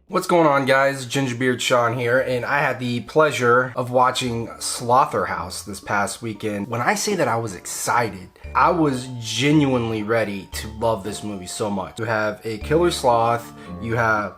What's going on, guys? Gingerbeard Sean here, and I had the pleasure of watching Slotherhouse this past weekend. When I say that I was excited, I was genuinely ready to love this movie so much. You have a killer sloth, you have...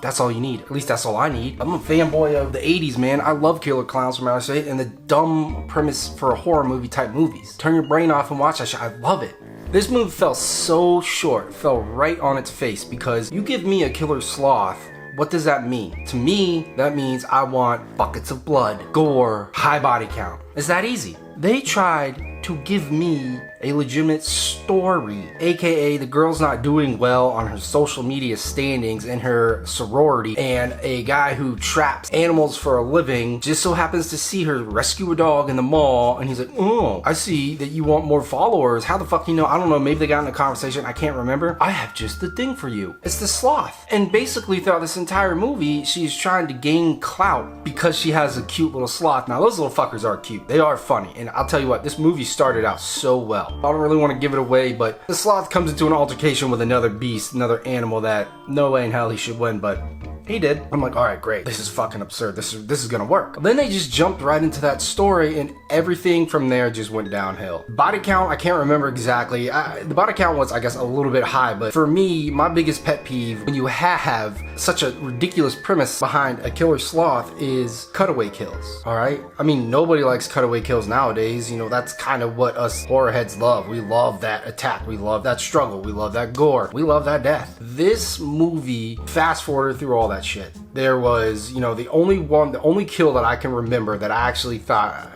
That's all you need. At least that's all I need. I'm a fanboy of the 80s, man. I love killer clowns from outer space and the dumb premise for a horror movie type movies. Turn your brain off and watch that shit. I love it. This movie fell so short, fell right on its face, because you give me a killer sloth, what does that mean? To me, that means I want buckets of blood, gore, high body count. It's that easy. They tried to give me a legitimate story, aka the girl's not doing well on her social media standings in her sorority, and a guy who traps animals for a living just so happens to see her rescue a dog in the mall, and he's like, oh, I see that you want more followers. How the fuck you know? I don't know, maybe they got in a conversation, I can't remember. I have just the thing for you. It's the sloth. And basically throughout this entire movie, she's trying to gain clout because she has a cute little sloth. Now those little fuckers are cute. They are funny. And I'll tell you what, this movie started out so well. I don't really want to give it away, but the sloth comes into an altercation with another beast, another animal that no way in hell he should win, but he did. I'm like, all right, great. This is fucking absurd. This is gonna work. Then they just jumped right into that story, and everything from there just went downhill. Body count, I can't remember exactly. The body count was, I guess, a little bit high, but for me, my biggest pet peeve when you have such a ridiculous premise behind a killer sloth is cutaway kills, all right? I mean, nobody likes cutaway kills nowadays. You know, that's kind of what us horror heads love. We love that attack. We love that struggle. We love that gore. We love that death. This movie fast-forwarded through all that shit. There was, you know, the only kill that I can remember that I actually thought,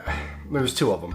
there was two of them.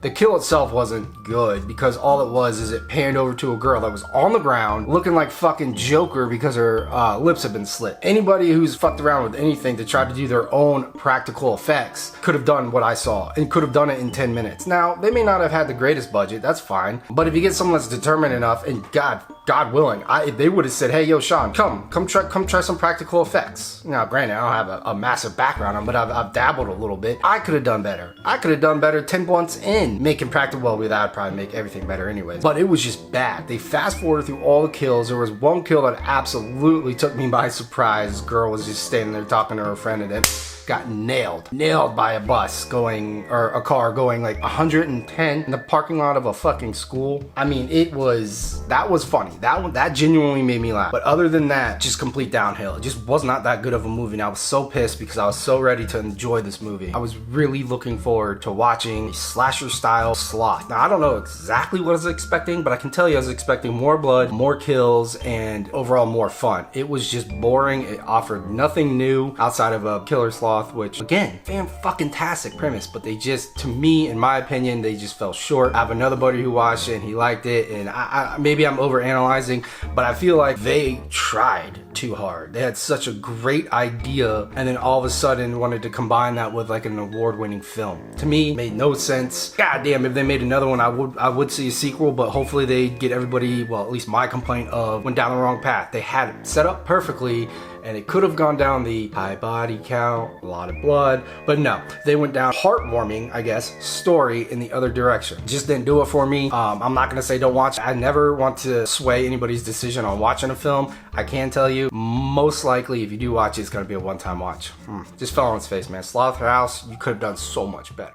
The kill itself wasn't good because all it was is it panned over to a girl that was on the ground looking like fucking Joker because her lips had been slit. Anybody who's fucked around with anything to try to do their own practical effects could have done what I saw and could have done it in 10 minutes. Now, they may not have had the greatest budget, that's fine, but if you get someone that's determined enough, and God willing, they would have said, hey, yo, Sean, come try some practical effects. Now, granted, I don't have a massive background on, but I've dabbled a little bit. I could have done better. I could have done better 10 months in making practical. Well, that'd probably make everything better anyways. But it was just bad. They fast forwarded through all the kills. There was one kill that absolutely took me by surprise. This girl was just standing there talking to her friend, and then got nailed by a bus going, or a car going like 110 in the parking lot of a fucking school. I mean, that was funny. That genuinely made me laugh. But other than that, just complete downhill. It just was not that good of a movie, and I was so pissed because I was so ready to enjoy this movie. I was really looking forward to watching a slasher style sloth. Now, I don't know exactly what I was expecting, but I can tell you I was expecting more blood, more kills, and overall more fun. It was just boring. It offered nothing new outside of a killer sloth, which, again, fan-fucking-tastic premise, but they just, to me, in my opinion, they just fell short. I have another buddy who watched it and he liked it, and maybe I'm overanalyzing, but I feel like they tried too hard. They had such a great idea, and then all of a sudden wanted to combine that with like an award-winning film. To me, it made no sense. God damn, if they made another one, I would see a sequel, but hopefully they'd get everybody, well, at least my complaint of went down the wrong path. They had it set up perfectly, and it could have gone down the high body count, a lot of blood, but no, they went down heartwarming, I guess, story in the other direction. Just didn't do it for me. I'm not gonna say don't watch. I never want to sway anybody's decision on watching a film. I can tell you, most likely, if you do watch it, it's gonna be a one-time watch. Just fell on its face, man. Slotherhouse, you could have done so much better.